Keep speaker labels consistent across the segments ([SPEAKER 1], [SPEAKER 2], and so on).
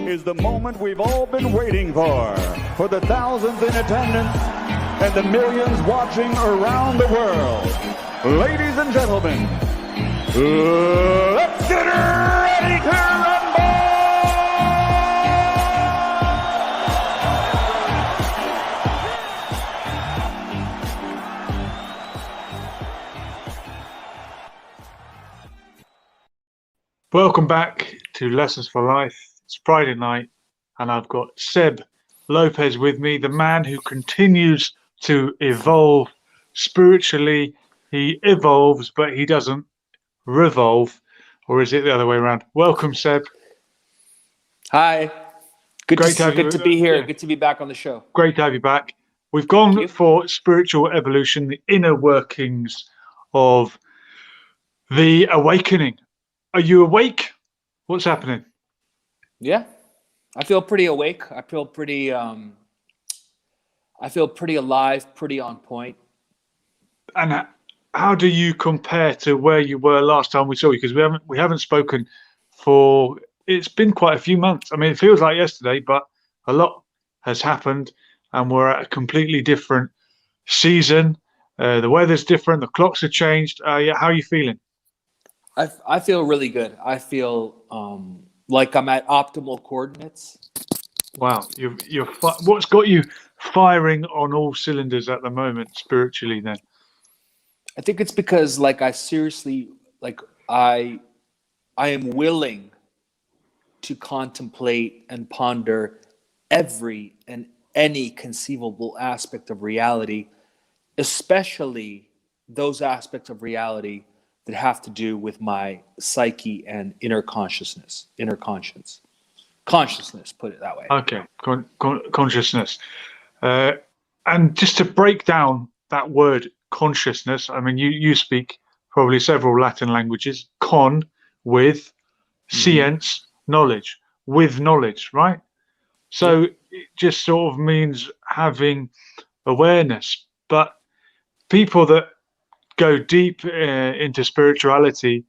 [SPEAKER 1] is the moment we've all been waiting for the thousands in attendance and the millions watching around the world. Ladies and gentlemen, let's get ready to rumble!
[SPEAKER 2] Welcome back to Lessons for Life. It's Friday night, and I've got Seb Lopez with me, the man who continues to evolve spiritually. He evolves, but he doesn't revolve, or is it the other way around? Welcome, Seb.
[SPEAKER 3] Hi. Good to be here. Yeah. Good to be back on the show.
[SPEAKER 2] Great to have you back. We've gone for spiritual evolution, the inner workings of the awakening. Are you awake? What's happening?
[SPEAKER 3] Yeah, I feel pretty awake. I feel pretty alive, pretty on point.
[SPEAKER 2] And how do you compare to where you were last time we saw you? Because we haven't spoken for, it's been quite a few months. I mean, it feels like yesterday, but a lot has happened, and we're at a completely different season. The weather's different. The clocks have changed. How are you feeling?
[SPEAKER 3] I feel really good. I feel like I'm at optimal coordinates.
[SPEAKER 2] Wow, what's got you firing on all cylinders at the moment spiritually? Then
[SPEAKER 3] I think it's because I am willing to contemplate and ponder every and any conceivable aspect of reality, especially those aspects of reality that have to do with my psyche and inner consciousness, consciousness, put it that way.
[SPEAKER 2] Okay, consciousness. And just to break down that word consciousness, I mean, you speak probably several Latin languages. Con, with, science, knowledge, with knowledge, right? So it just sort of means having awareness. But people that go deep into spirituality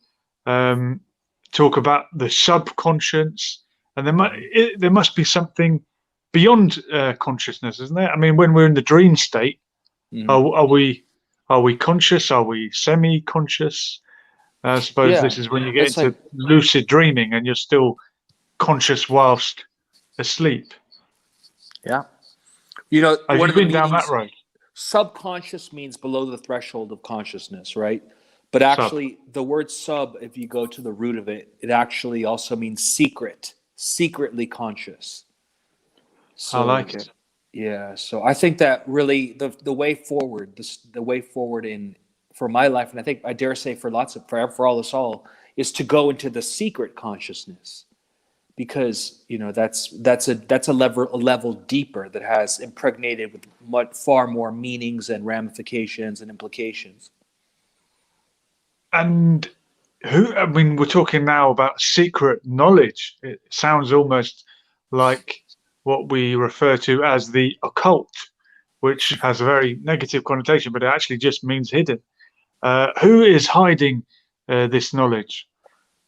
[SPEAKER 2] talk about the subconscious, and there must be something beyond consciousness, isn't there? I mean, when we're in the dream state, are we conscious? Are we semi-conscious? I suppose
[SPEAKER 3] Yeah,
[SPEAKER 2] this is when you get
[SPEAKER 3] it's like,
[SPEAKER 2] into lucid dreaming, and you're still conscious whilst asleep.
[SPEAKER 3] yeah. You know,
[SPEAKER 2] Have
[SPEAKER 3] one
[SPEAKER 2] you
[SPEAKER 3] of the
[SPEAKER 2] been down that
[SPEAKER 3] meanings,
[SPEAKER 2] road?
[SPEAKER 3] subconscious means below the threshold of consciousness, right? But
[SPEAKER 2] Sub.
[SPEAKER 3] actually, the word sub, if you go to the root of it, it actually also means secret, secretly conscious.
[SPEAKER 2] I
[SPEAKER 3] So,
[SPEAKER 2] like it.
[SPEAKER 3] yeah, so I think that really the way forward, the way forward in for my life, and I think I dare say for lots of for all us all, is to go into the secret consciousness, because that's a level deeper that has impregnated with much far more meanings and ramifications and implications.
[SPEAKER 2] And I mean, we're talking now about secret knowledge. It sounds almost like what we refer to as the occult, which has a very negative connotation, but it actually just means hidden. Who is hiding this knowledge?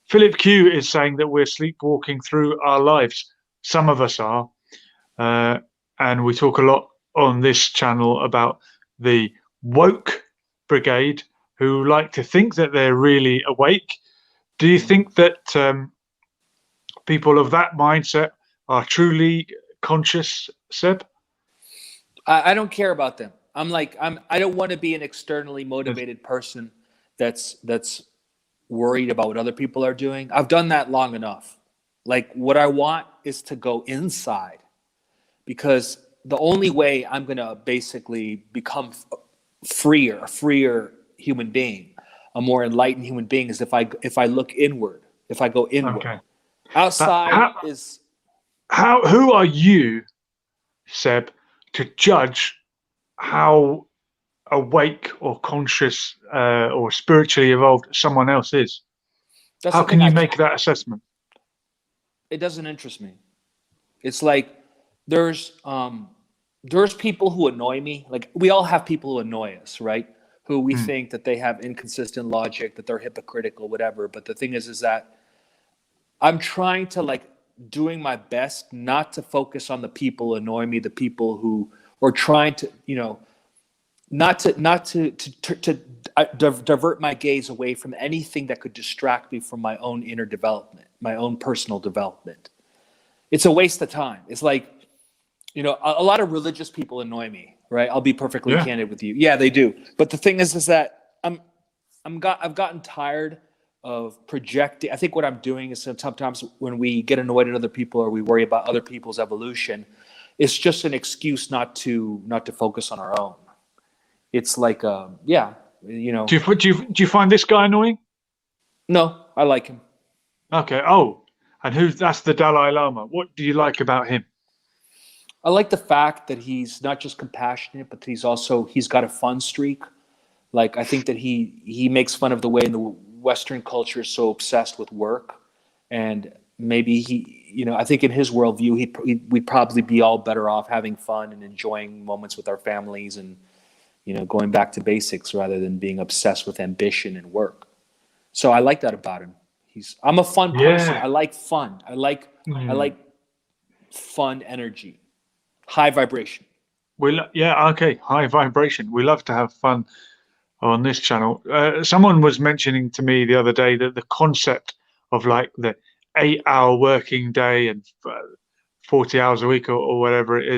[SPEAKER 2] Philip Q is saying that we're sleepwalking through our lives. Some of us are. Uh, and we talk a lot on this channel about the Woke Brigade, who like to think that they're really awake. Do you think that people of that mindset are truly conscious, Seb?
[SPEAKER 3] I don't care about them. I don't want to be an externally
[SPEAKER 2] Yes.
[SPEAKER 3] motivated person that's worried about what other people are doing. I've done that long enough. Like, what I want is to go inside, because the only way I'm going to basically become a freer human being, a more enlightened human being, is if I look inward, if I go inward.
[SPEAKER 2] Okay.
[SPEAKER 3] Outside
[SPEAKER 2] How,
[SPEAKER 3] is
[SPEAKER 2] who are you, Seb, to judge how awake or conscious or spiritually evolved someone else is?
[SPEAKER 3] that's
[SPEAKER 2] How
[SPEAKER 3] the
[SPEAKER 2] can
[SPEAKER 3] thing.
[SPEAKER 2] you make that assessment?
[SPEAKER 3] It doesn't interest me. It's like there's people who annoy me. Like, we all have people who annoy us, right? Who we
[SPEAKER 2] Hmm.
[SPEAKER 3] think that they have inconsistent logic, that they're hypocritical, whatever. But the thing is that I'm trying to, like, doing my best not to focus on the people who annoy me, the people who are trying to, not to divert my gaze away from anything that could distract me from my own inner development, my own personal development. It's a waste of time. It's like, a lot of religious people annoy me, right? I'll be perfectly
[SPEAKER 2] Yeah.
[SPEAKER 3] candid with you. Yeah, they do. But the thing is that I've gotten tired of projecting. I think what I'm doing is, sometimes when we get annoyed at other people or we worry about other people's evolution, it's just an excuse not to focus on our own. It's like,
[SPEAKER 2] Do you find this guy annoying?
[SPEAKER 3] no, I like him.
[SPEAKER 2] Okay. Oh, and that's the Dalai Lama. What do you like about him?
[SPEAKER 3] I like the fact that he's not just compassionate, but he's got a fun streak. Like, I think that he makes fun of the way in the Western culture is so obsessed with work, and maybe I think in his worldview, we'd probably be all better off having fun and enjoying moments with our families, and going back to basics rather than being obsessed with ambition and work. So I like that about him. I'm a fun person.
[SPEAKER 2] Yeah.
[SPEAKER 3] I like fun. I
[SPEAKER 2] Mm.
[SPEAKER 3] like fun energy, high vibration.
[SPEAKER 2] Yeah. Okay. High vibration. We love to have fun on this channel. Someone was mentioning to me the other day that the concept of like the 8-hour working day and 40 hours a week or whatever it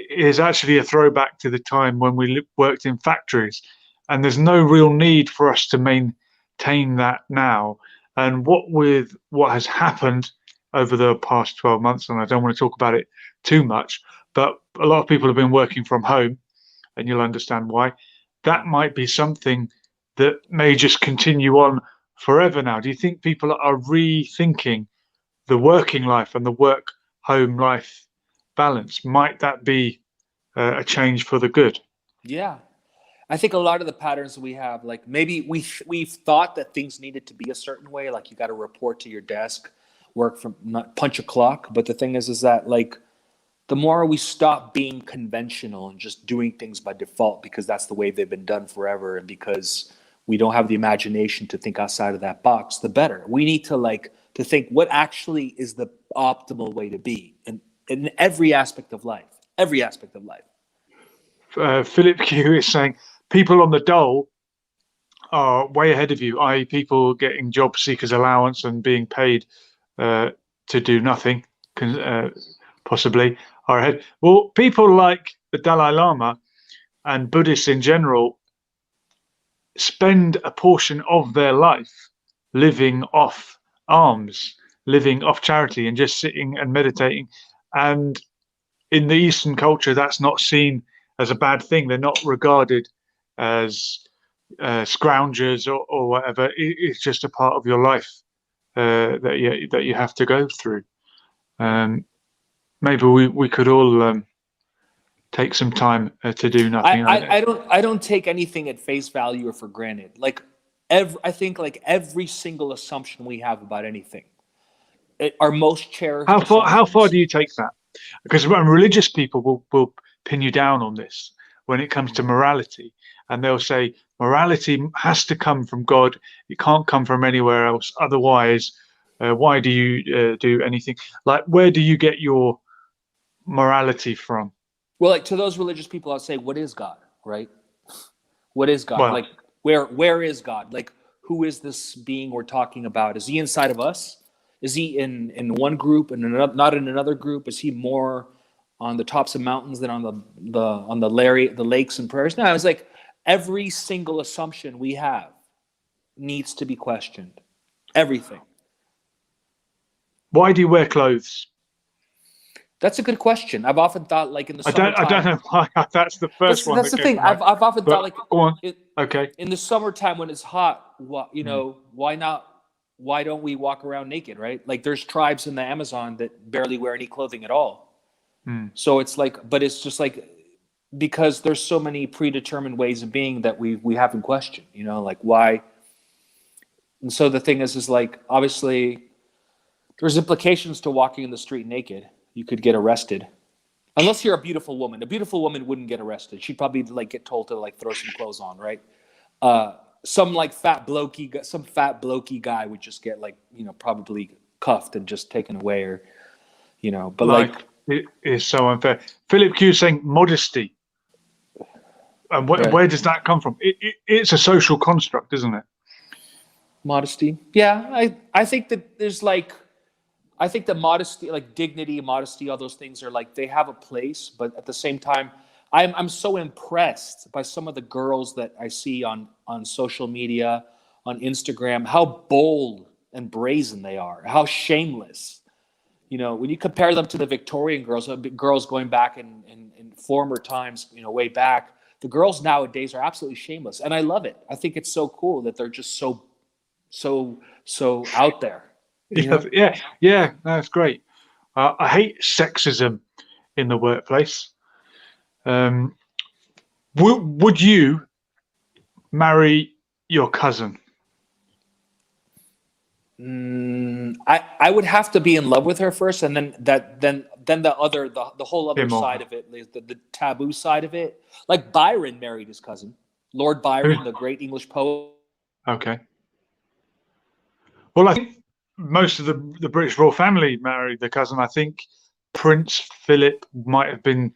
[SPEAKER 2] is actually a throwback to the time when we worked in factories, and there's no real need for us to maintain that now. And what has happened over the past 12 months, and I don't want to talk about it too much, but a lot of people have been working from home, and you'll understand why. That might be something that may just continue on forever now. Do you think people are rethinking the working life and the work home life balance? Might that be a change for the good?
[SPEAKER 3] Yeah. I think a lot of the patterns that we have, like, maybe we've thought that things needed to be a certain way, like you got to report to your desk. work from not punch a clock. But the thing is that like the more we stop being conventional and just doing things by default because that's the way they've been done forever, and because we don't have the imagination to think outside of that box, the better. We need to think what actually is the optimal way to be in every aspect of life. Every aspect of life.
[SPEAKER 2] Philip Q is saying people on the dole are way ahead of you, i.e. people getting job seekers allowance and being paid to do nothing, possibly are ahead. Well, people like the Dalai Lama and Buddhists in general spend a portion of their life living off alms, living off charity, and just sitting and meditating. And in the Eastern culture, that's not seen as a bad thing. They're not regarded as scroungers or whatever. It's just a part of your life that you have to go through. Maybe we could all take some time to do nothing.
[SPEAKER 3] I don't take anything at face value or for granted. Like I think like every single assumption we have about anything, our most cherished.
[SPEAKER 2] How far do you take that? Because religious people will pin you down on this when it comes to morality, and they'll say morality has to come from God. It can't come from anywhere else. Otherwise, why do you do anything? Like, where do you get your morality from?
[SPEAKER 3] Well, like to those religious people, I'll say, what is God, right? What is God?
[SPEAKER 2] Well,
[SPEAKER 3] like, where is God? Like, who is this being we're talking about? Is he inside of us? Is he in one group and not in another group? Is he more on the tops of mountains than on the lakes and prairies? No, it's like every single assumption we have needs to be questioned. Everything.
[SPEAKER 2] Why do you wear clothes?
[SPEAKER 3] That's a good question. I've often thought, like in the summertime.
[SPEAKER 2] I don't know why. That's the first one.
[SPEAKER 3] That's the thing. I've often thought, like,
[SPEAKER 2] go on. Okay.
[SPEAKER 3] In the summertime when it's hot, why not? Why don't we walk around naked, right? Like there's tribes in the Amazon that barely wear any clothing at all. So it's like, but it's just like, because there's so many predetermined ways of being that we haven't questioned, like why. And so the thing is like, obviously there's implications to walking in the street naked. You could get arrested. Unless you're a beautiful woman. A beautiful woman wouldn't get arrested. She'd probably like get told to like throw some clothes on, right? Some fat blokey guy would just get like, probably cuffed and just taken away, or, but like
[SPEAKER 2] it is so unfair. Philip Q saying modesty. And where does that come from? It's a social construct, isn't it?
[SPEAKER 3] Modesty. Yeah. I think that there's I think that modesty, like dignity, modesty, all those things are like, they have a place, but at the same time, I'm so impressed by some of the girls that I see on social media, on Instagram, how bold and brazen they are, how shameless. When you compare them to the Victorian girls going back in former times, way back, the girls nowadays are absolutely shameless. And I love it. I think it's so cool that they're just so out there.
[SPEAKER 2] Yeah, that's great. I hate sexism in the workplace. Would you marry your cousin?
[SPEAKER 3] I would have to be in love with her first, and then the whole other side of it, the taboo side of it. Like Byron married his cousin, Lord Byron, the great English poet.
[SPEAKER 2] Okay. Well, I think most of the British royal family married their cousin. I think Prince Philip might have been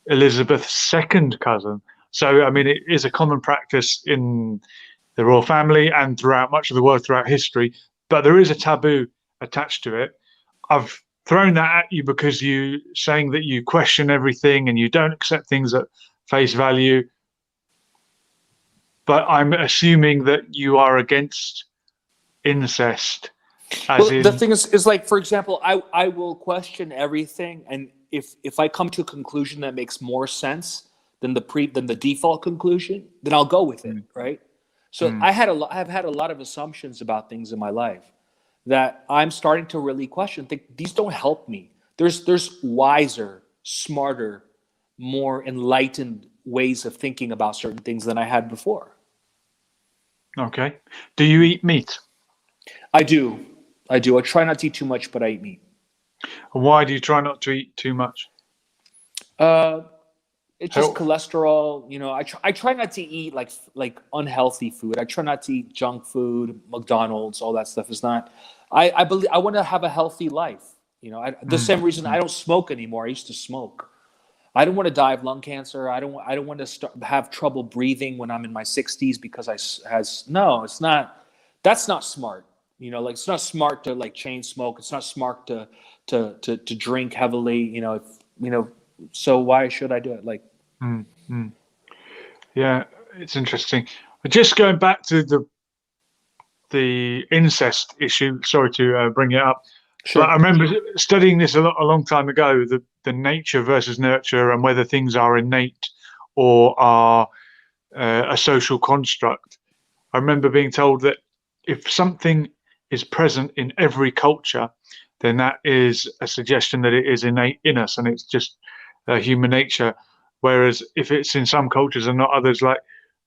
[SPEAKER 2] Elizabeth's second cousin. So, I mean, it is a common practice in the royal family and throughout much of the world, throughout history. But there is a taboo attached to it. I've thrown that at you because you saying that you question everything and you don't accept things at face value. But I'm assuming that you are against incest.
[SPEAKER 3] The thing is like, for example, I will question everything, and if I come to a conclusion that makes more sense than the default conclusion, then I'll go with it, right? So I've had a lot of assumptions about things in my life that I'm starting to really question. Think these don't help me. There's wiser, smarter, more enlightened ways of thinking about certain things than I had before.
[SPEAKER 2] Okay. Do you eat meat?
[SPEAKER 3] I do. I do. I try not to eat too much, but I eat meat.
[SPEAKER 2] And why do you try not to eat too much?
[SPEAKER 3] It's just
[SPEAKER 2] Health.
[SPEAKER 3] cholesterol. You know, I try not to eat like unhealthy food. I try not to eat junk food, McDonald's, all that stuff. Is not. I believe I want to have a healthy life. You know, the same reason I don't smoke anymore. I used to smoke. I don't want to die of lung cancer. I don't want to have trouble breathing when I'm in my 60s because no, it's not. That's not smart. You know, like it's not smart to like chain smoke. It's not smart to drink heavily. You know, so why should I do it? Like,
[SPEAKER 2] Yeah, it's interesting. Just going back to the incest issue. Sorry to bring it up.
[SPEAKER 3] sure.
[SPEAKER 2] But I remember studying this a long time ago, the nature versus nurture and whether things are innate or are a social construct. I remember being told that if something is present in every culture, then that is a suggestion that it is innate in us and it's just human nature. Whereas if it's in some cultures and not others, like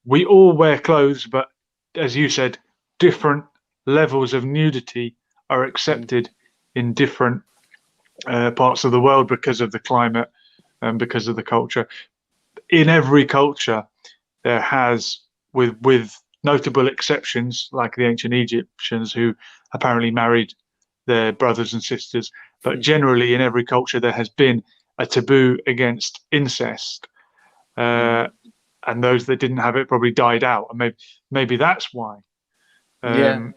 [SPEAKER 2] we all wear clothes, but as you said, different levels of nudity are accepted in different parts of the world because of the climate and because of the culture. In every culture, there has, with notable exceptions, like the ancient Egyptians who apparently married their brothers and sisters, but generally in every culture there has been a taboo against incest. And those that didn't have it probably died out. And maybe that's why.
[SPEAKER 3] Yeah.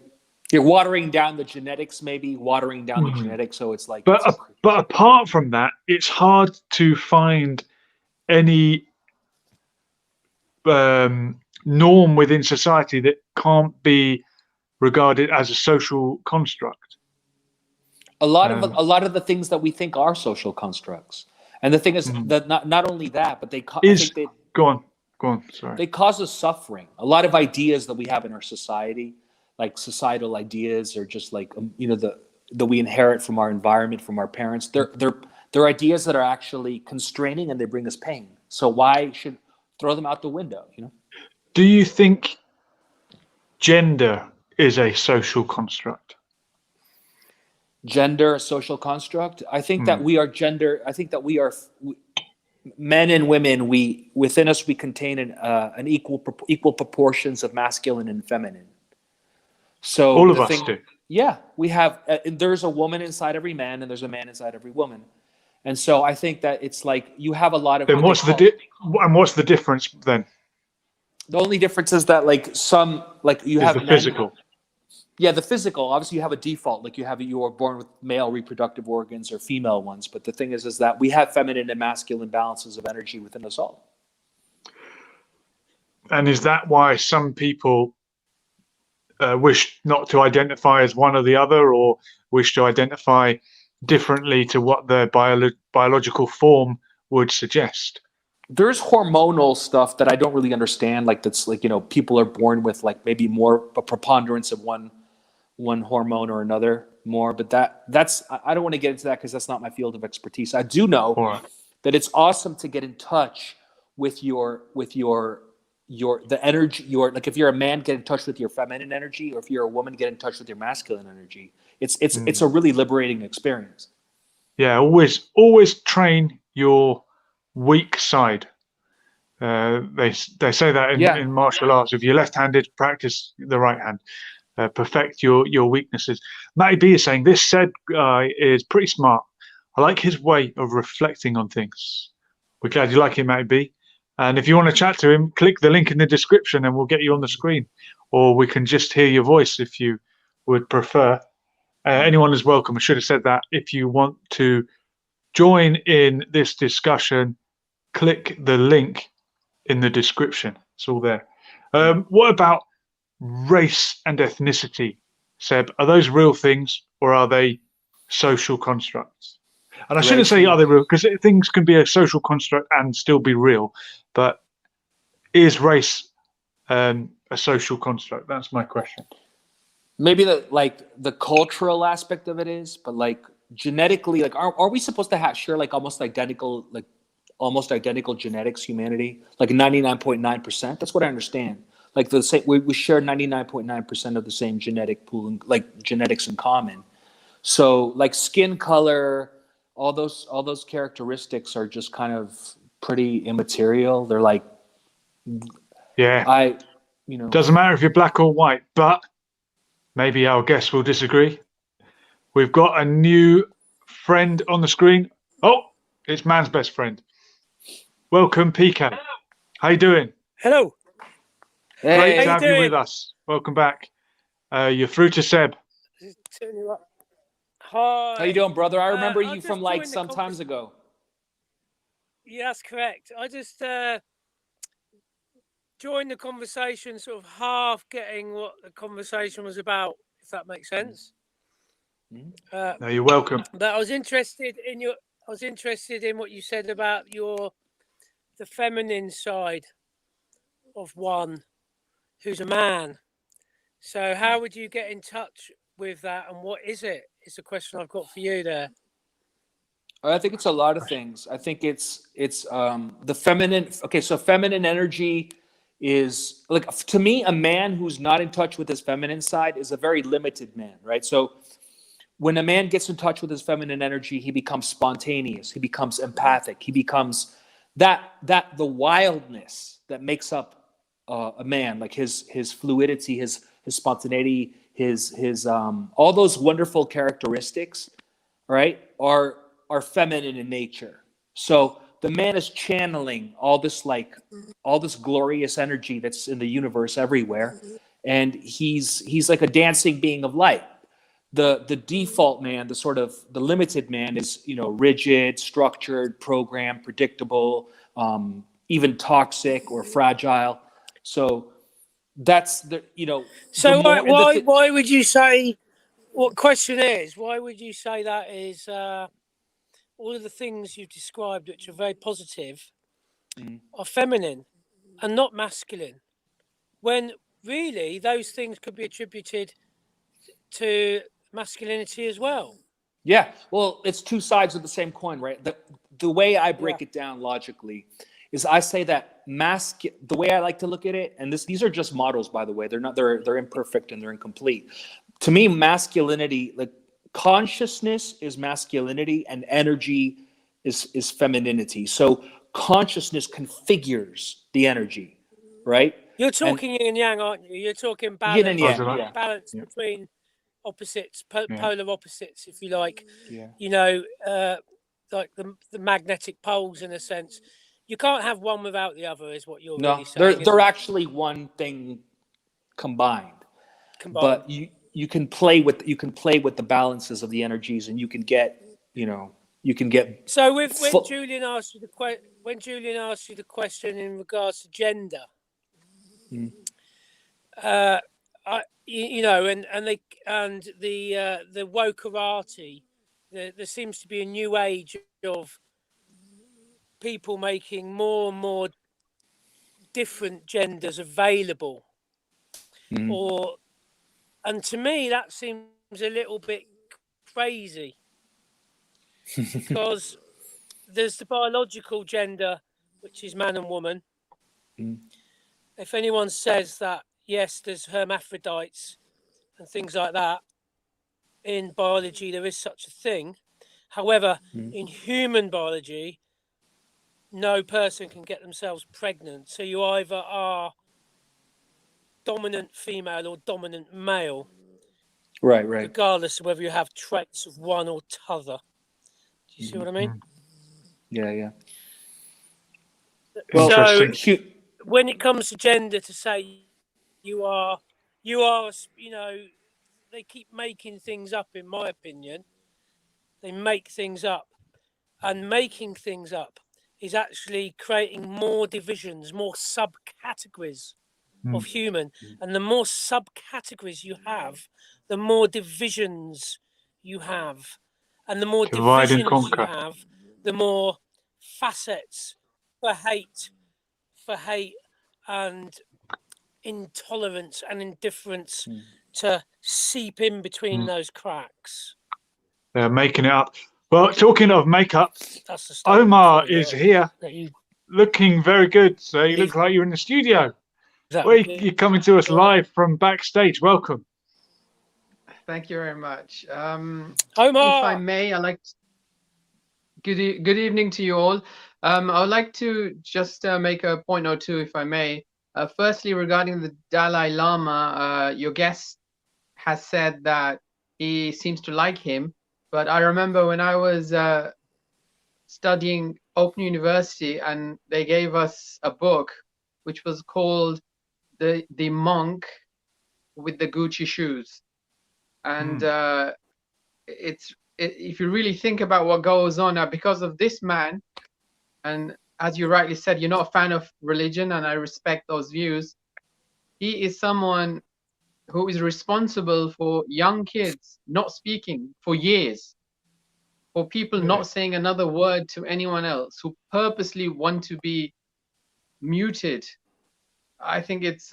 [SPEAKER 3] You're watering down the genetics, maybe watering down the genetics. So it's like,
[SPEAKER 2] But apart from that, it's hard to find any norm within society that can't be regarded as a social construct.
[SPEAKER 3] a lot of the things that we think are social constructs. And the thing is that not only that, but
[SPEAKER 2] Go on. Sorry.
[SPEAKER 3] they cause us suffering. A lot of ideas that we have in our society, like societal ideas, or just like that we inherit from our environment, from our parents. They're ideas that are actually constraining and they bring us pain. So why should throw them out the window? You know.
[SPEAKER 2] Do you think gender is a social construct?
[SPEAKER 3] Gender, a social construct. I think that we are gender. I think that men and women. Within us we contain an equal proportions of masculine and feminine. So
[SPEAKER 2] all of us do.
[SPEAKER 3] Yeah, we have. There's a woman inside every man, and there's a man inside every woman. And so I think that it's like you have a lot of.
[SPEAKER 2] Then what's the difference then?
[SPEAKER 3] The only difference is that you have
[SPEAKER 2] the physical.
[SPEAKER 3] Yeah, the physical. Obviously, you have a default. Like you are born with male reproductive organs or female ones. But the thing is that we have feminine and masculine balances of energy within us all.
[SPEAKER 2] And is that why some people wish not to identify as one or the other, or wish to identify differently to what their biological form would suggest?
[SPEAKER 3] There's hormonal stuff that I don't really understand. Like that's like, people are born with like maybe more a preponderance of one hormone or another more, but that's I don't want to get into that because that's not my field of expertise. I do know that it's awesome to get in touch with the energy, like if you're a man, get in touch with your feminine energy, or if you're a woman, get in touch with your masculine energy. It's a really liberating experience.
[SPEAKER 2] Yeah, always train your weak side. They say that in martial arts. If you're left-handed, practice the right hand. Perfect your weaknesses. Matty B is saying this Seb guy is pretty smart. I like his way of reflecting on things. We're glad you like him, Matty B. And if you want to chat to him, click the link in the description and we'll get you on the screen. Or we can just hear your voice if you would prefer. Anyone is welcome. I should have said that. If you want to join in this discussion, click the link in the description. It's all there. What about race and ethnicity, Seb? Are those real things or are they social constructs? And I shouldn't say are they real, because things can be a social construct and still be real. But is race a social construct? That's my question.
[SPEAKER 3] Maybe the cultural aspect of it is, but like genetically, like are we supposed to share like almost identical genetics, humanity, like 99.9%? That's what I understand. Like we share 99.9% of the same genetic pool, like genetics in common. So like skin color, all those characteristics are just kind of pretty immaterial. They're like,
[SPEAKER 2] Yeah. Doesn't matter if you're black or white, but maybe our guests will disagree. We've got a new friend on the screen. Oh, it's man's best friend. Welcome, PK. How you doing?
[SPEAKER 4] Hello.
[SPEAKER 2] Great
[SPEAKER 3] hey,
[SPEAKER 2] to have you with us. Welcome back. You're through to Seb.
[SPEAKER 4] Hi.
[SPEAKER 3] how you doing, brother? I remember
[SPEAKER 4] I'll
[SPEAKER 3] you from
[SPEAKER 4] just
[SPEAKER 3] like
[SPEAKER 4] join the
[SPEAKER 3] some times ago.
[SPEAKER 4] Yeah, that's correct. I just joined the conversation, sort of half getting what the conversation was about, if that makes sense.
[SPEAKER 2] No, you're welcome.
[SPEAKER 4] But I was interested in what you said about the feminine side of one who's a man. So how would you get in touch with that, and what is it? It's a question I've got for you there.
[SPEAKER 3] I think it's a lot of things. I think it's the feminine. Okay, so feminine energy is like, to me, a man who's not in touch with his feminine side is a very limited man, right? So when a man gets in touch with his feminine energy, he becomes spontaneous. He becomes empathic. He becomes the wildness that makes up a man, like his fluidity, his spontaneity, his all those wonderful characteristics, right, are feminine in nature. So the man is channeling all this glorious energy that's in the universe everywhere, and he's like a dancing being of light. The default man, the limited man, is rigid, structured, programmed, predictable, even toxic or fragile. So that's
[SPEAKER 4] So why would you say? What question is? Why would you say that is? All of the things you've described, which are very positive, are feminine and not masculine, when really those things could be attributed to masculinity as well.
[SPEAKER 3] Yeah, well, it's two sides of the same coin, right? The way I break it down logically is I say that the way I like to look at it, and these are just models, by the way, they're imperfect and they're incomplete. To me, masculinity, like consciousness, is masculinity, and energy is femininity. So consciousness configures the energy, right?
[SPEAKER 4] You're talking yin and yang, aren't you? You're talking balance,
[SPEAKER 3] yin and yang,
[SPEAKER 4] balance between opposites, polar opposites, if you like.
[SPEAKER 3] Yeah.
[SPEAKER 4] Like the magnetic poles, in a sense. You can't have one without the other, is what you're really saying.
[SPEAKER 3] They're actually one thing combined. But you can play with the balances of the energies, and you can get. So
[SPEAKER 4] when Julian asked you the question in regards to gender, and the wokerati, there seems to be a new age of people making more and more different genders available, and to me that seems a little bit crazy, because there's the biological gender, which is man and woman. If anyone says that, yes, there's hermaphrodites and things like that in biology, there is such a thing. However, in human biology, no person can get themselves pregnant. So you either are dominant female or dominant male.
[SPEAKER 3] Right.
[SPEAKER 4] Regardless of whether you have traits of one or t'other. Do you see what I mean?
[SPEAKER 3] Yeah.
[SPEAKER 4] Well, so when it comes to gender, to say you are, they keep making things up, in my opinion. They make things up, and making things up is actually creating more divisions, more subcategories of human. And the more subcategories you have, the more divisions you have. And the more divisions you have, the more facets for hate and intolerance and indifference to seep in between those cracks.
[SPEAKER 2] They're making it up. Well, talking of makeup, Omar is here, looking very good. So you look like you're in the studio. You're coming to us live from backstage. Welcome.
[SPEAKER 5] Thank you very much. If
[SPEAKER 4] Omar.
[SPEAKER 5] I may, good evening to you all. I would like to just make a point or two, if I may. Firstly, regarding the Dalai Lama, your guest has said that he seems to like him, but I remember when I was studying Open University, and they gave us a book which was called the Monk with the Gucci Shoes, and if you really think about what goes on now, because of this man, and as you rightly said, you're not a fan of religion, and I respect those views. He is someone who is responsible for young kids not speaking for years, for people not saying another word to anyone else, who purposely want to be muted. I think it's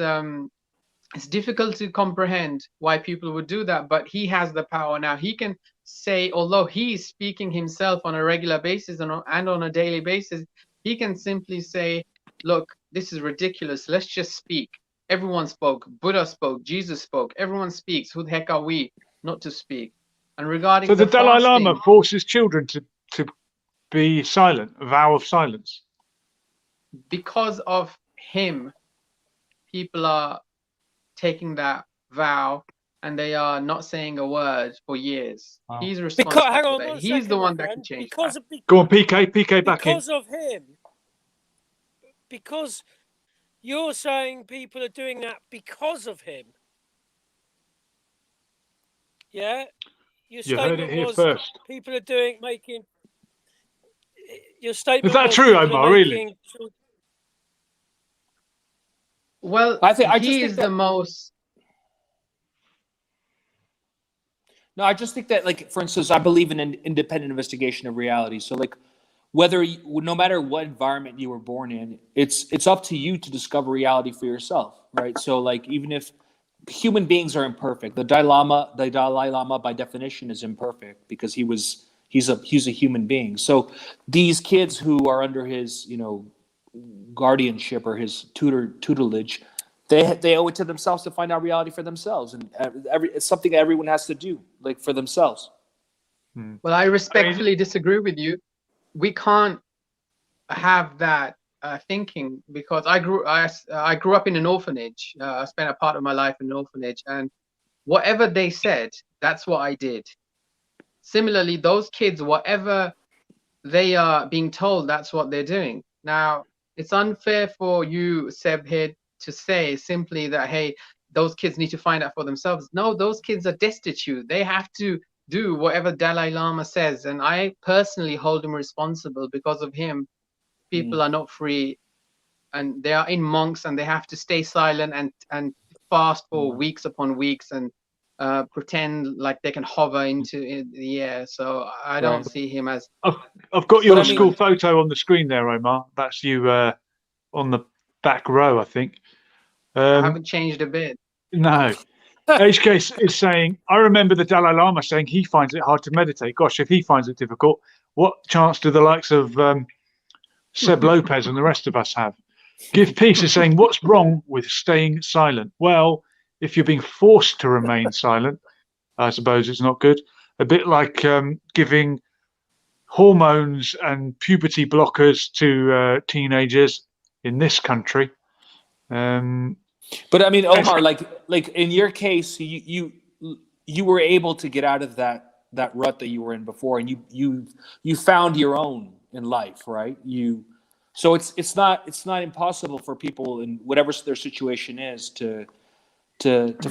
[SPEAKER 5] difficult to comprehend why people would do that, but he has the power now. He can say, although he's speaking himself on a regular basis and on a daily basis, he can simply say, look, this is ridiculous. Let's just speak. Everyone spoke. Buddha spoke. Jesus spoke. Everyone speaks. Who the heck are we not to speak? And regarding
[SPEAKER 2] So the Dalai
[SPEAKER 5] fasting,
[SPEAKER 2] Lama forces children to be silent, a vow of silence.
[SPEAKER 5] because of him, people are taking that vow and they are not saying a word for years.
[SPEAKER 2] Wow.
[SPEAKER 5] He's responsible
[SPEAKER 4] Hang
[SPEAKER 5] for
[SPEAKER 4] on
[SPEAKER 5] that.
[SPEAKER 4] one
[SPEAKER 5] He's
[SPEAKER 4] second,
[SPEAKER 5] the
[SPEAKER 4] my
[SPEAKER 5] one that
[SPEAKER 4] friend.
[SPEAKER 5] can change
[SPEAKER 4] Because
[SPEAKER 5] that.
[SPEAKER 2] Go on, PK back in.
[SPEAKER 4] because of him. Because you're saying people are doing that because of him. Yeah? Your
[SPEAKER 2] You heard
[SPEAKER 4] statement
[SPEAKER 2] it here
[SPEAKER 4] was
[SPEAKER 2] first.
[SPEAKER 4] people are making. Your statement
[SPEAKER 2] Is that
[SPEAKER 4] was
[SPEAKER 2] true,
[SPEAKER 4] people
[SPEAKER 2] Omar?
[SPEAKER 4] are
[SPEAKER 2] Really?
[SPEAKER 4] making children-
[SPEAKER 5] Well,
[SPEAKER 3] I just
[SPEAKER 5] he
[SPEAKER 3] think
[SPEAKER 5] is
[SPEAKER 3] that-
[SPEAKER 5] the most.
[SPEAKER 3] No, I just think that, like, for instance, I believe in an independent investigation of reality. So, like, no matter what environment you were born in, it's up to you to discover reality for yourself, right? So, like, even if human beings are imperfect, the Dalai Lama by definition is imperfect because he's a human being. So, these kids who are under his guardianship or his tutelage, they owe it to themselves to find out reality for themselves, and it's something that everyone has to do, like, for themselves.
[SPEAKER 5] Well, I respectfully disagree with you. We can't have that thinking, because I grew up in an orphanage. I spent a part of my life in an orphanage, and whatever they said, that's what I did. Similarly, those kids, whatever they are being told, that's what they're doing. Now, it's unfair for you, Seb, here to say simply that, hey, those kids need to find out for themselves. No, those kids are destitute. They have to do whatever Dalai Lama says. And I personally hold him responsible. Because of him, people are not free, and they are in monks, and they have to stay silent and fast for weeks upon weeks, and pretend like they can hover into the air. So I don't see him as.
[SPEAKER 2] I've got your
[SPEAKER 3] But I mean-
[SPEAKER 2] school photo on the screen there, Omar. That's you on the back row, I think.
[SPEAKER 5] I haven't changed a bit.
[SPEAKER 2] No. HK is saying, I remember the Dalai Lama saying he finds it hard to meditate. Gosh, if he finds it difficult, what chance do the likes of Seb Lopez and the rest of us have? Give Peace is saying, what's wrong with staying silent? Well, if you're being forced to remain silent, I suppose it's not good. A bit like giving hormones and puberty blockers to teenagers in this country.
[SPEAKER 3] But I mean, Omar, like in your case, you were able to get out of that rut that you were in before, and you found your own in life, right? So it's not impossible for people in whatever their situation is to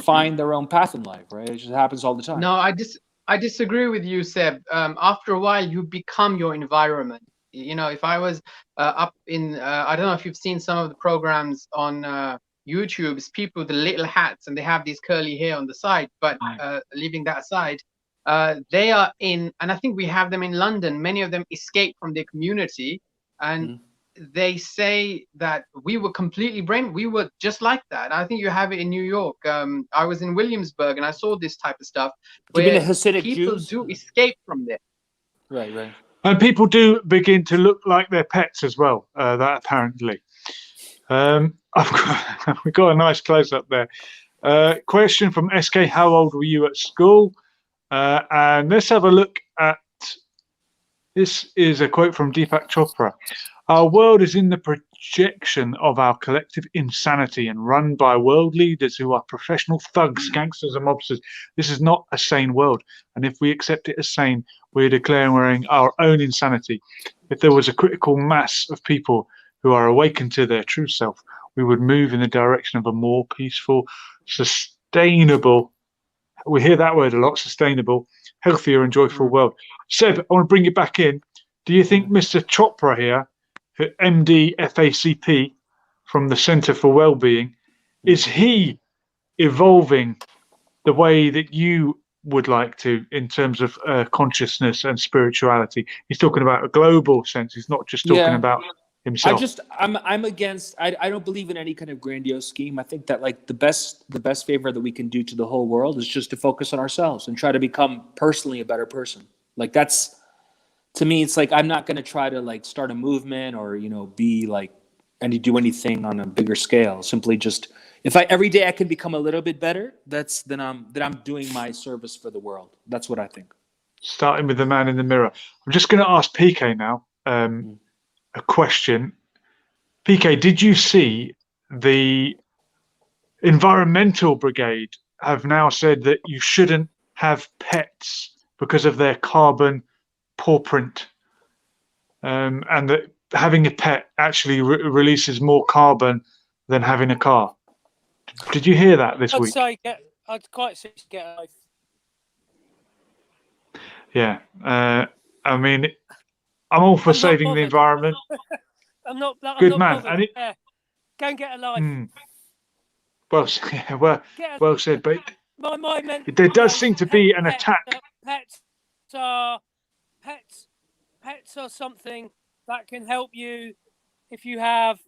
[SPEAKER 3] find their own path in life, right? It just happens all the time.
[SPEAKER 5] No, I disagree with you, Seb. After a while, you become your environment. You know, if I was up in, I don't know if you've seen some of the programs on YouTube, it's people with the little hats, and they have these curly hair on the side. But leaving that aside, they are in, and I think we have them in London. Many of them escape from their community, and they say that we were completely we were just like that. I think you have it in New York. I was in Williamsburg, and I saw this type of stuff
[SPEAKER 3] Do you mean
[SPEAKER 5] where
[SPEAKER 3] the Hasidic
[SPEAKER 5] people
[SPEAKER 3] Jews?
[SPEAKER 5] do escape from there.
[SPEAKER 3] Right.
[SPEAKER 2] And people do begin to look like their pets as well, that apparently. We've got a nice close-up there. Question from SK: how old were you at school? And let's have a look at. This is a quote from Deepak Chopra. Our world is in the projection of our collective insanity and run by world leaders who are professional thugs, gangsters, and mobsters. This is not a sane world. And if we accept it as sane, we're declaring our own insanity. If there was a critical mass of people who are awakened to their true self, we would move in the direction of a more peaceful, sustainable, we hear that word a lot, sustainable, healthier and joyful world. Seb, I want to bring you back in. Do you think Mr. Chopra here, MD FACP from the Centre for Wellbeing, is he evolving the way that you would like to in terms of consciousness and spirituality? He's talking about a global sense. He's not just talking about himself.
[SPEAKER 3] I'm against. I don't believe in any kind of grandiose scheme. I think that like the best favor that we can do to the whole world is just to focus on ourselves and try to become personally a better person. Like that's, to me, it's like I'm not going to try to like start a movement or be like and do anything on a bigger scale. Simply just if every day I can become a little bit better, then I'm doing my service for the world. That's what I think.
[SPEAKER 2] Starting with the man in the mirror. I'm just going to ask PK now. A question. PK, did you see the Environmental Brigade have now said that you shouldn't have pets because of their carbon paw print, and that having a pet actually releases more carbon than having a car? Did you hear that this week?
[SPEAKER 4] I'd quite say get a life.
[SPEAKER 2] Yeah. I mean, I'm all for saving the environment.
[SPEAKER 4] I'm not
[SPEAKER 2] Good man.
[SPEAKER 4] Bothered. Go and get a life.
[SPEAKER 2] Well said. But there does seem to be an attack.
[SPEAKER 4] Pets are something that can help you if you have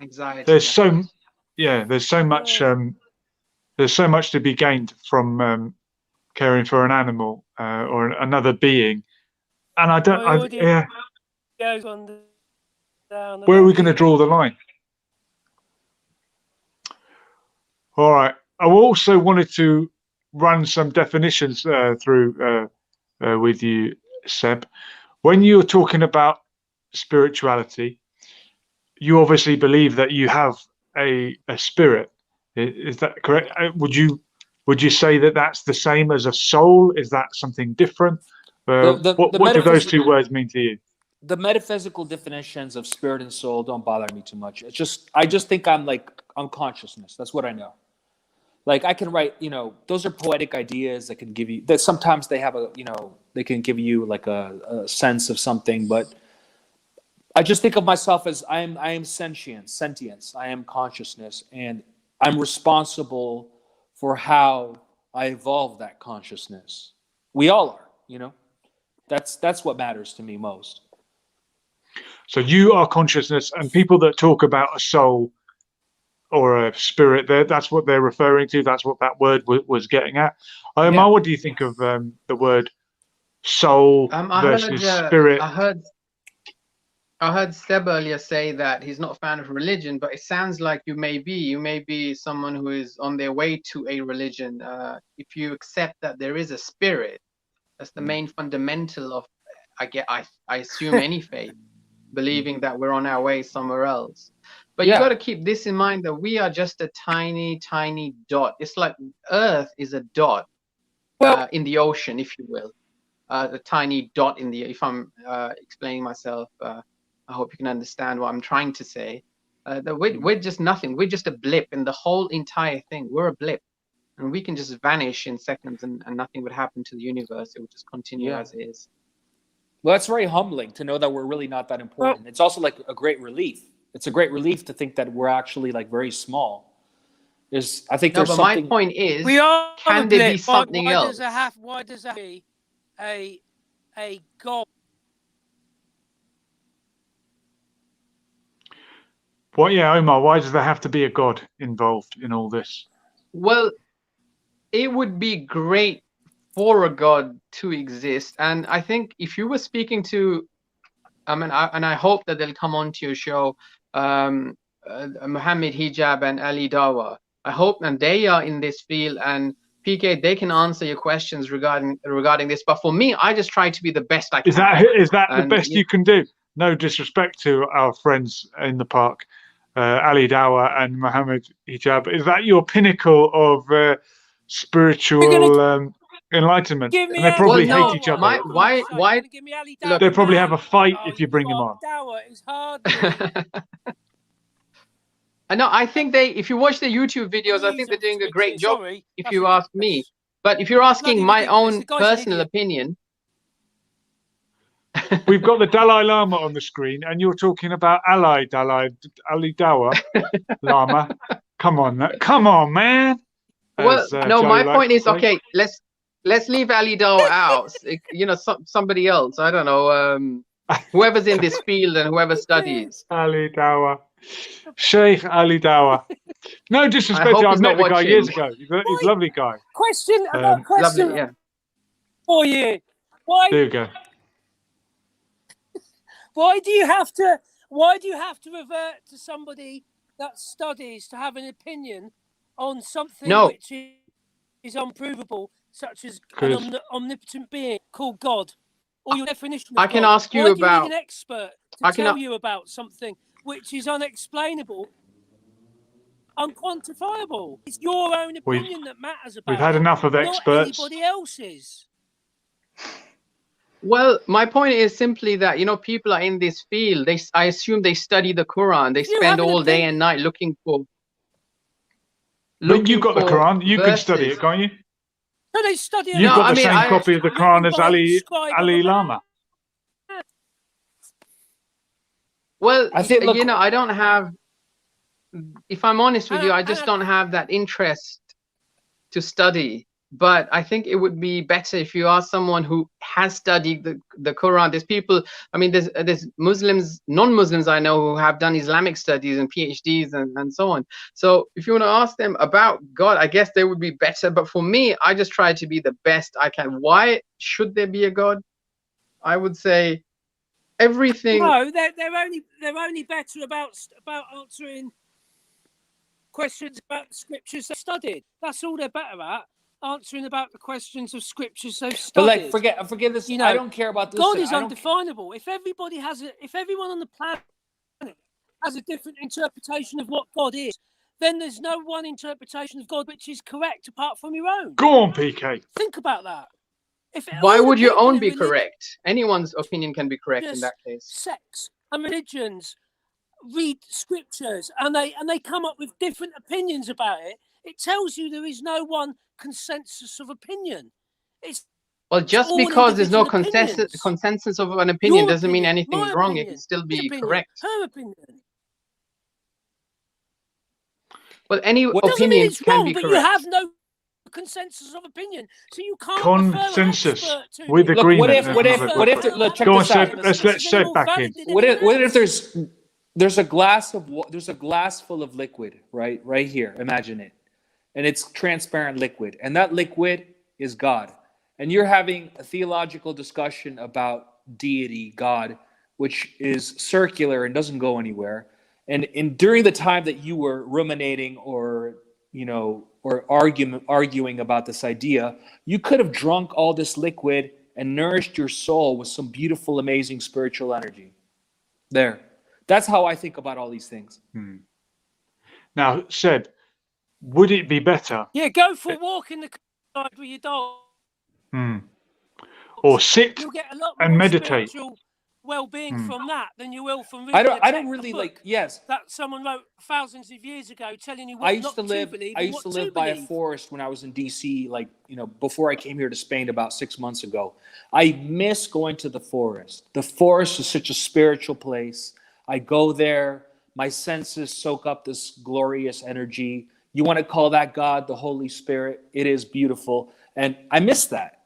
[SPEAKER 5] anxiety.
[SPEAKER 2] There's so much. There's so much to be gained from caring for an animal or another being, and I don't.
[SPEAKER 4] Goes on down.
[SPEAKER 2] Where are we going to draw the line? All right. I also wanted to run some definitions through with you, Seb. When you're talking about spirituality, you obviously believe that you have a spirit. Is that correct? Would you say that that's the same as a soul? Is that something different? What do those two words mean to you?
[SPEAKER 3] The metaphysical definitions of spirit and soul don't bother me too much. I just think I'm consciousness. That's what I know. Like I can write, those are poetic ideas that can give you that. Sometimes they have they can give you like a sense of something, but I just think of myself as I am sentience. I am consciousness, and I'm responsible for how I evolve that consciousness. We all are, That's what matters to me most.
[SPEAKER 2] So you are consciousness, and people that talk about a soul or a spirit, that's what they're referring to. That's what that word was getting at. Omar, what do you think of the word soul versus spirit?
[SPEAKER 5] I heard Seb earlier say that he's not a fan of religion, but it sounds like you may be someone who is on their way to a religion. If you accept that there is a spirit, that's the main fundamental of, I assume, any faith, believing that we're on our way somewhere else. But you got to keep this in mind, that we are just a tiny, tiny dot. It's like Earth is a dot in the ocean, if you will. A tiny dot in the, if I'm explaining myself, I hope you can understand what I'm trying to say. That we're just nothing. We're just a blip in the whole entire thing. We're a blip. And we can just vanish in seconds and nothing would happen to the universe. It would just continue as it is.
[SPEAKER 3] Well, that's very humbling to know that we're really not that important. It's also like a great relief. It's a great relief to think that we're actually like very small. I think there's something.
[SPEAKER 5] My point is,
[SPEAKER 4] can
[SPEAKER 5] there be something else?
[SPEAKER 4] Why does that be a God?
[SPEAKER 2] Well, yeah, Omar, why does there have to be a God involved in all this?
[SPEAKER 5] Well, it would be great for a God to exist. And I think if you were speaking to, and I hope that they'll come on to your show, Mohammed Hijab and Ali Dawa. I hope, and they are in this field, and PK, they can answer your questions regarding this. But for me, I just try to be the best I can.
[SPEAKER 2] Is that the
[SPEAKER 5] And
[SPEAKER 2] best you can do? No disrespect to our friends in the park, Ali Dawa and Mohammed Hijab. Is that your pinnacle of spiritual enlightenment? And they probably hate each other.
[SPEAKER 5] Why?
[SPEAKER 2] Look, they probably have a fight if you bring them on.
[SPEAKER 4] Dawa is hard.
[SPEAKER 5] I know. I think if you watch the YouTube videos, I think they're doing a great job. If you ask me, but if you're asking my own personal opinion.
[SPEAKER 2] We've got the Dalai Lama on the screen, and you're talking about Ali Dawa Lama. Come on, man.
[SPEAKER 5] Well, no, my point is, okay, let's leave Ali Dawa out. You know, somebody else. I don't know. Whoever's in this field and whoever studies.
[SPEAKER 2] Ali Dawa, Sheikh Ali Dawa. No disrespect. I've met the guy years ago. He's a lovely guy.
[SPEAKER 4] Question.
[SPEAKER 5] Lovely, yeah.
[SPEAKER 4] For you. Why?
[SPEAKER 2] There you go.
[SPEAKER 4] Why do you have to revert to somebody that studies to have an opinion on something which is unprovable, such as an omnipotent being called God, or your definition of
[SPEAKER 5] I can
[SPEAKER 4] God?
[SPEAKER 5] ask you
[SPEAKER 4] Why
[SPEAKER 5] about.
[SPEAKER 4] Do you need an expert to tell you about something which is unexplainable, unquantifiable? It's your own opinion that matters about.
[SPEAKER 2] We've had enough of experts.
[SPEAKER 4] Not anybody else's.
[SPEAKER 5] Well, my point is simply that, you know, people are in this field. I assume they study the Quran. They spend all day and night looking for.
[SPEAKER 2] But you've got the Quran. You can study it, can't you?
[SPEAKER 4] No, they study it.
[SPEAKER 2] You've got the same copy of the Quran as Ali Lama.
[SPEAKER 5] Well, I think, you know, I don't have. If I'm honest with you, I just don't have that interest to study. But I think it would be better if you ask someone who has studied the Quran. There's people, I mean, there's Muslims, non-Muslims I know who have done Islamic studies and PhDs and so on. So if you want to ask them about God, I guess they would be better. But for me, I just try to be the best I can. Why should there be a God? I would say everything.
[SPEAKER 4] No, they're only better about answering questions about the scriptures they studied. That's all they're better at. Answering about the questions of scriptures they've studied.
[SPEAKER 3] But like, forget this. You know, I don't care about this.
[SPEAKER 4] God is undefinable. If everyone on the planet has a different interpretation of what God is, then there's no one interpretation of God which is correct apart from your own.
[SPEAKER 2] Go on, PK.
[SPEAKER 4] Think about that.
[SPEAKER 5] Why would your own be correct? Anyone's opinion can be correct in that case.
[SPEAKER 4] Sects and religions read scriptures and they come up with different opinions about it. It tells you there is no one consensus of opinion.
[SPEAKER 5] Well, just because there's no consensus of an opinion doesn't mean anything's wrong. It can still be correct.
[SPEAKER 4] Her opinion.
[SPEAKER 5] Well, any opinion can be correct.
[SPEAKER 4] But you have no consensus of opinion, so you can't
[SPEAKER 2] consensus with agreement.
[SPEAKER 3] What if look, check
[SPEAKER 2] Go
[SPEAKER 3] this
[SPEAKER 2] on,
[SPEAKER 3] out.
[SPEAKER 2] let's let Seb back in.
[SPEAKER 3] What if there's a glass full of liquid right here, imagine it, and it's transparent liquid, and that liquid is God, and you're having a theological discussion about deity, God, which is circular and doesn't go anywhere, and during the time that you were ruminating or arguing about this idea, you could have drunk all this liquid and nourished your soul with some beautiful, amazing spiritual energy. That's how I think about all these things.
[SPEAKER 2] Now, Seb, would it be better?
[SPEAKER 4] Yeah, go for a walk in the countryside with your dog.
[SPEAKER 2] Or sit and meditate.
[SPEAKER 4] Well-being from that than you will from
[SPEAKER 3] reading I don't really like. Yes,
[SPEAKER 4] that someone wrote thousands of years ago, telling you what
[SPEAKER 3] I used to live by a forest when I was in DC. Like, before I came here to Spain about 6 months ago. I miss going to the forest. The forest is such a spiritual place. I go there. My senses soak up this glorious energy. You want to call that God, the Holy Spirit? It is beautiful, and I miss that.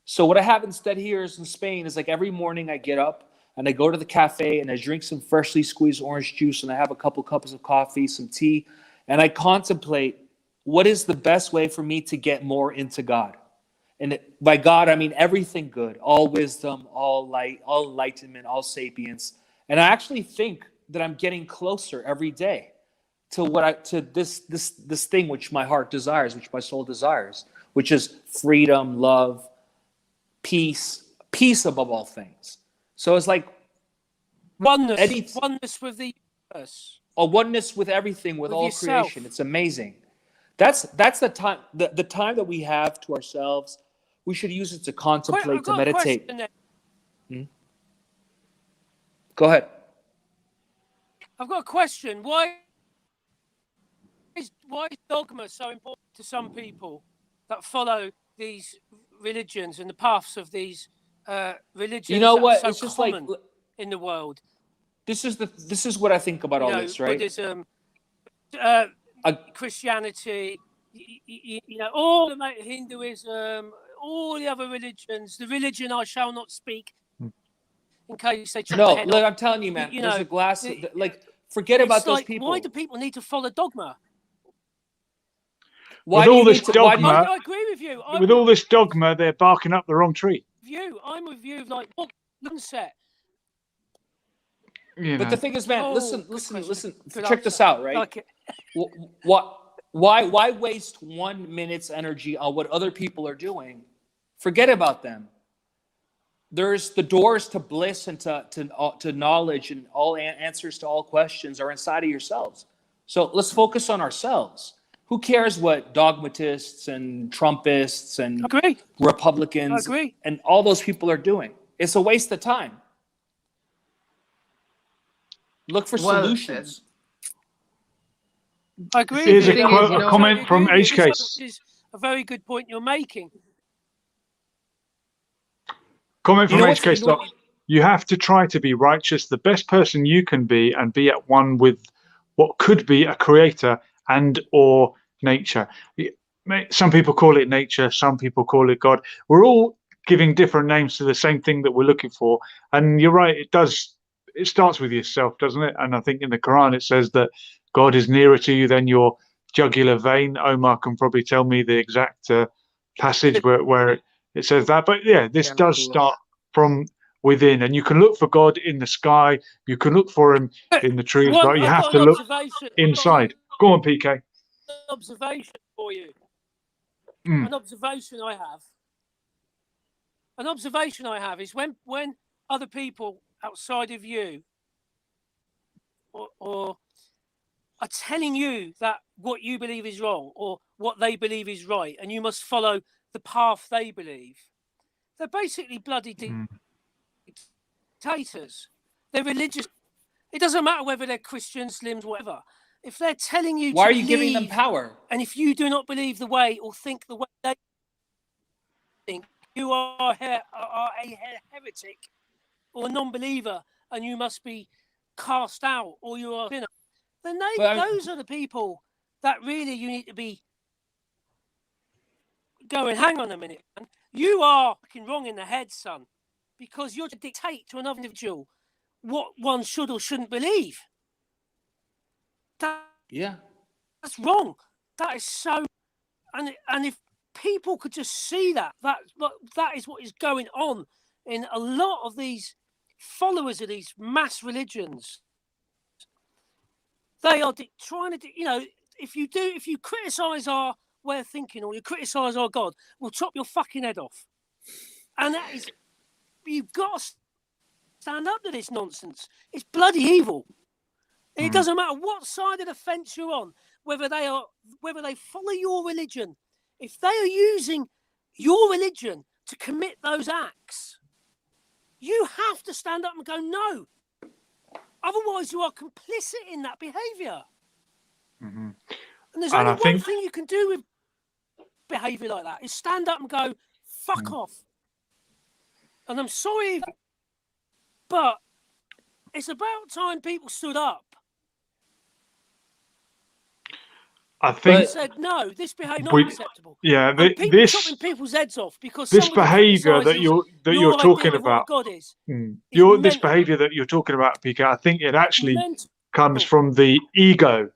[SPEAKER 3] So what I have instead here is in Spain is like every morning I get up. And I go to the cafe and I drink some freshly squeezed orange juice and I have a couple cups of coffee, some tea, and I contemplate what is the best way for me to get more into God. And by God, I mean everything good, all wisdom, all light, all enlightenment, all sapience. And I actually think that I'm getting closer every day. to this thing which my heart desires, which my soul desires, which is freedom, love, peace above all things. So it's like
[SPEAKER 4] oneness with the universe,
[SPEAKER 3] a oneness with everything, with all
[SPEAKER 4] yourself.
[SPEAKER 3] creation. It's amazing. That's the time the time that we have to ourselves. We should use it to contemplate, to meditate. Go ahead.
[SPEAKER 4] I've got a question. Why is dogma so important to some people that follow these religions and the paths of these religions?
[SPEAKER 3] You know what?
[SPEAKER 4] So
[SPEAKER 3] it's just
[SPEAKER 4] common
[SPEAKER 3] like
[SPEAKER 4] in the world.
[SPEAKER 3] This is what I think about all this, right?
[SPEAKER 4] Buddhism, Christianity, all the Hinduism, all the other religions. The religion I shall not speak, in case they.
[SPEAKER 3] No, look, I'm telling you, man. There's a glass. Forget about those people.
[SPEAKER 4] Why do people need to follow dogma?
[SPEAKER 2] With all this dogma,
[SPEAKER 4] I agree with you.
[SPEAKER 2] With all this dogma, they're barking up the wrong tree.
[SPEAKER 4] I'm with you. Like, sunset.
[SPEAKER 3] But the thing is, man, listen. Check this out, right? Why waste 1 minute's energy on what other people are doing? Forget about them. There's the doors to bliss and to knowledge, and all answers to all questions are inside of yourselves. So let's focus on ourselves. Who cares what dogmatists and Trumpists and Republicans and all those people are doing? It's a waste of time. Look for solutions.
[SPEAKER 4] I agree.
[SPEAKER 2] Here's a comment from HK.
[SPEAKER 4] This is a very good point you're making.
[SPEAKER 2] Comment from HK Stock. You have to try to be righteous, the best person you can be, and be at one with what could be a creator and or nature. Some people call it nature, some people call it God. We're all giving different names to the same thing that we're looking for. And you're right, it starts with yourself, doesn't it? And I think in the Quran it says that God is nearer to you than your jugular vein. Omar can probably tell me the exact passage where it says that. But yeah, this does start from within, and you can look for God in the sky, you can look for him in the trees, but you have to look inside. Go on, PK.
[SPEAKER 4] Observation for you. An observation I have is when other people outside of you or are telling you that what you believe is wrong or what they believe is right, and you must follow the path they believe, they're basically bloody dictators. They're religious. It doesn't matter whether they're Christians, Slims, whatever. If they're telling you
[SPEAKER 3] why are you giving them power?
[SPEAKER 4] And if you do not believe the way or think the way they think, you are a heretic or a non-believer, and you must be cast out, or you are a sinner. Then those are the people that really you need to be going, hang on a minute, man. You are fucking wrong in the head, son, because you're to dictate to another individual what one should or shouldn't believe. That's wrong. That is so, and if people could just see that is what is going on in a lot of these followers of these mass religions. They are trying to, if you criticize our way of thinking or you criticize our God, we'll chop your fucking head off. And that is, you've got to stand up to this nonsense. It's bloody evil. It doesn't matter what side of the fence you're on, whether they follow your religion. If they are using your religion to commit those acts, you have to stand up and go, no. Otherwise, you are complicit in that behaviour. And there's only one thing you can do with behaviour like that, is stand up and go, fuck off. And I'm sorry, but it's about time people stood up.
[SPEAKER 2] I think
[SPEAKER 4] said no. This behaviour not acceptable.
[SPEAKER 2] Yeah,
[SPEAKER 4] chopping people's heads off because
[SPEAKER 2] this behaviour that you're talking about.
[SPEAKER 4] God is.
[SPEAKER 2] This behaviour that you're talking about, PK. I think it actually comes from the ego,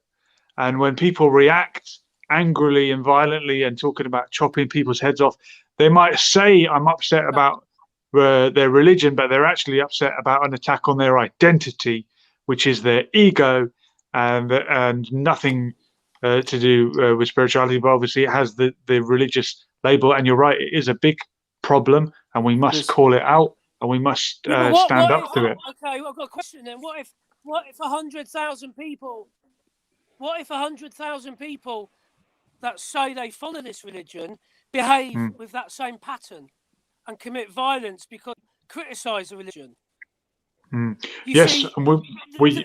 [SPEAKER 2] and when people react angrily and violently and talking about chopping people's heads off, they might say, "I'm upset about their religion," but they're actually upset about an attack on their identity, which is their ego. and nothing to do with spirituality, but obviously it has the religious label. And you're right, it is a big problem, and we must call it out, and we must stand up to it.
[SPEAKER 4] Okay, well, I've got a question then. What if 100,000 people? What if 100,000 people that say they follow this religion behave with that same pattern and commit violence because they criticise the religion?
[SPEAKER 2] Yes,
[SPEAKER 4] see,
[SPEAKER 2] and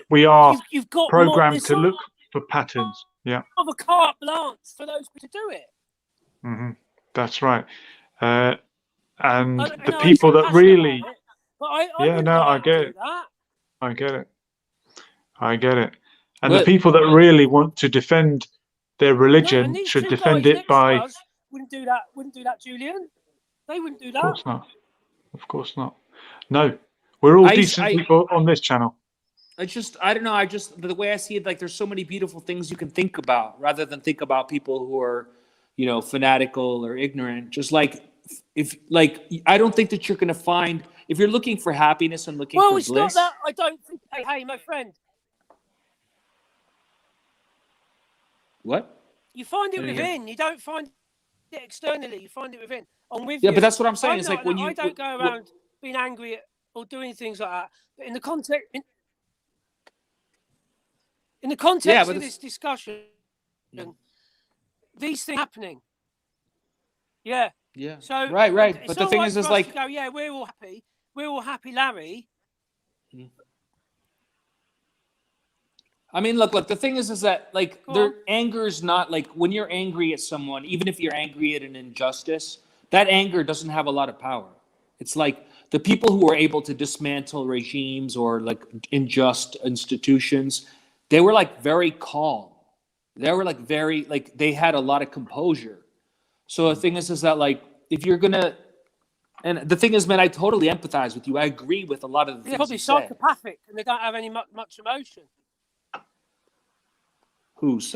[SPEAKER 2] we are
[SPEAKER 4] you've got
[SPEAKER 2] programmed to look for patterns. Yeah,
[SPEAKER 4] of a carte blanche for those people to do it.
[SPEAKER 2] That's right. And the
[SPEAKER 4] I'm
[SPEAKER 2] people that really,
[SPEAKER 4] I get it.
[SPEAKER 2] I get it. And the people that really want to defend their religion should defend it by.
[SPEAKER 4] Wouldn't do that, Julian. They wouldn't do that.
[SPEAKER 2] Of course not. No, we're all decent people on this channel.
[SPEAKER 3] I don't know. The way I see it, like there's so many beautiful things you can think about rather than think about people who are, fanatical or ignorant. Just I don't think that you're going to find, if you're looking for happiness and looking for bliss. Well, it's not that. I don't think.
[SPEAKER 4] Hey, my friend.
[SPEAKER 3] What?
[SPEAKER 4] You find it within. You don't find it externally. You find it within. I'm with
[SPEAKER 3] you.
[SPEAKER 4] Yeah,
[SPEAKER 3] but that's what I'm saying. It's like when
[SPEAKER 4] I don't go around being angry or doing things like that. But in the context, in the context of this discussion, these things happening. Yeah.
[SPEAKER 3] Yeah.
[SPEAKER 4] So
[SPEAKER 3] right. But the thing is like,
[SPEAKER 4] go, yeah, we're all happy, Larry.
[SPEAKER 3] I mean, look. The thing is that like their anger is not like when you're angry at someone, even if you're angry at an injustice, that anger doesn't have a lot of power. It's like the people who are able to dismantle regimes or like unjust institutions, they were like very calm. They were like very like they had a lot of composure. So the thing is that like if you're gonna, and the thing is, man, I totally empathize with you. I agree with a lot of the things
[SPEAKER 4] probably
[SPEAKER 3] you
[SPEAKER 4] psychopathic and they don't have any much emotion.
[SPEAKER 3] Who's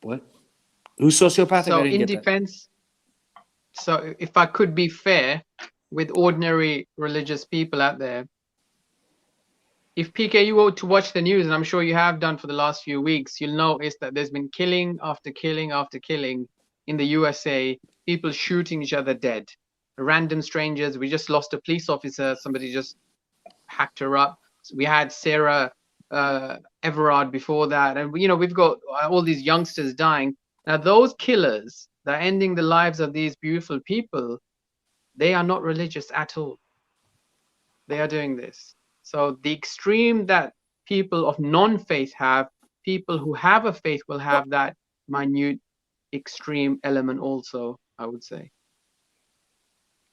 [SPEAKER 3] what? Who's sociopathic?
[SPEAKER 5] So in defense, so if I could be fair with ordinary religious people out there, if PK, you were to watch the news, and I'm sure you have done for the last few weeks, you'll notice that there's been killing after killing after killing in the USA, people shooting each other dead. Random strangers. We just lost a police officer. Somebody just hacked her up. So we had Sarah Everard before that, and we've got all these youngsters dying. Now those killers that are ending the lives of these beautiful people, they are not religious at all. They are doing this. So the extreme that people of non-faith have, people who have a faith will have that minute extreme element also, I would say.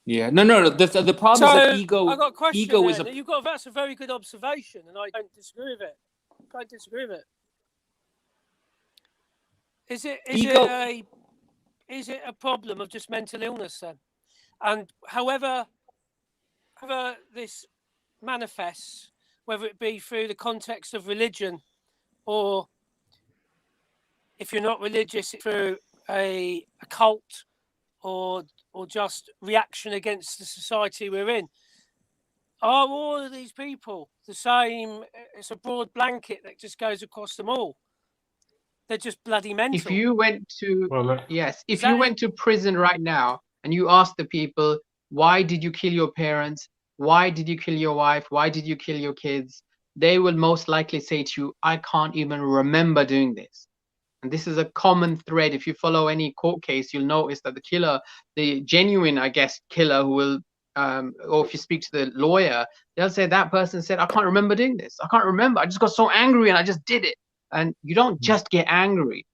[SPEAKER 3] Yeah, no. The problem is that ego.
[SPEAKER 4] I've got a question.
[SPEAKER 3] Ego is
[SPEAKER 4] that's a very good observation, and I don't disagree with it. Is it a problem of just mental illness then? And however this manifests, whether it be through the context of religion, or if you're not religious, through a cult, or just reaction against the society we're in. Are all of these people the same? It's a broad blanket that just goes across them all. They're just bloody mental.
[SPEAKER 5] If you went to you went to prison right now and you asked the people, why did you kill your parents? Why did you kill your wife? Why did you kill your kids? They will most likely say to you, I can't even remember doing this. And this is a common thread. If you follow any court case, you'll notice that the killer, the genuine, I guess, killer who will, or if you speak to the lawyer, they'll say that person said, I can't remember doing this. I can't remember. I just got so angry and I just did it. And you don't just get angry.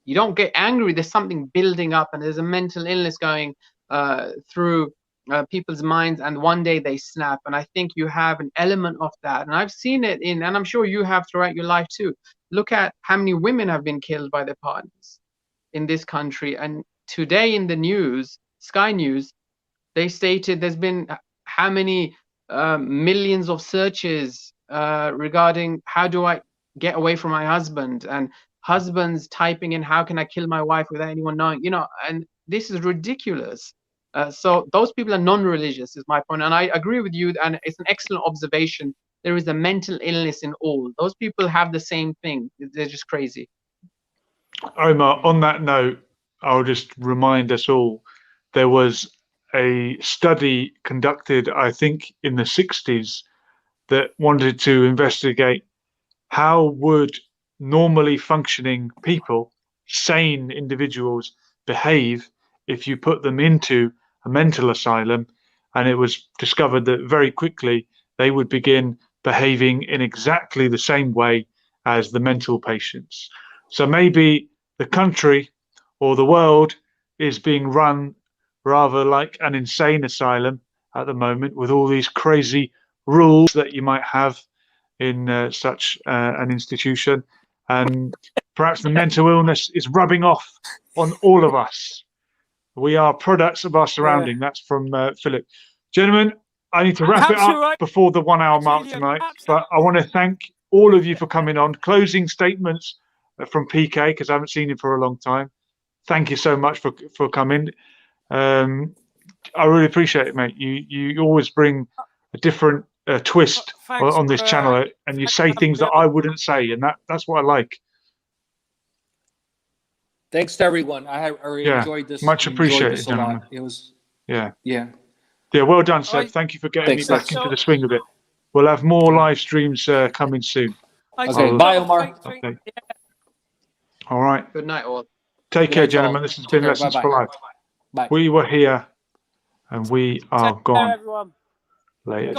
[SPEAKER 5] You don't get angry. There's something building up and there's a mental illness going through people's minds, and one day they snap. And I think you have an element of that. And I've seen it and I'm sure you have throughout your life too. Look at how many women have been killed by their partners in this country. And today in the news, Sky News, they stated there's been how many millions of searches regarding how do I get away from my husband, and husbands typing in how can I kill my wife without anyone knowing, and this is ridiculous. So those people are non-religious is my point. And I agree with you, and it's an excellent observation. there is a mental illness in all. Those people have the same thing. They're just crazy.
[SPEAKER 2] Omar, on that note, I'll just remind us all, there was a study conducted, I think, in the 60s that wanted to investigate how would normally functioning people, sane individuals, behave if you put them into a mental asylum. And it was discovered that very quickly they would begin behaving in exactly the same way as the mental patients. So maybe the country or the world is being run rather like an insane asylum at the moment, with all these crazy rules that you might have in such an institution. And perhaps the mental illness is rubbing off on all of us. We are products of our surrounding. That's from Philip. Gentlemen, I need to wrap it up before the 1 hour mark tonight, but I want to thank all of you for coming on. Closing statements from PK, because I haven't seen him for a long time. Thank you so much for coming. I really appreciate it, mate. You always bring a different twist on this channel, and you say things that I wouldn't say, and that's what I like.
[SPEAKER 3] Thanks to everyone. I really enjoyed this.
[SPEAKER 2] Much appreciated, gentlemen. It was well done, Seb. Thank you for getting me back into the swing of it. We'll have more live streams coming soon.
[SPEAKER 3] Okay, bye, Omar.
[SPEAKER 2] Okay. All right.
[SPEAKER 5] Good night, all.
[SPEAKER 2] Take care, gentlemen. This has been Lessons for Life.
[SPEAKER 3] Bye.
[SPEAKER 2] We were here, and we are gone.
[SPEAKER 4] Everyone.
[SPEAKER 2] Later.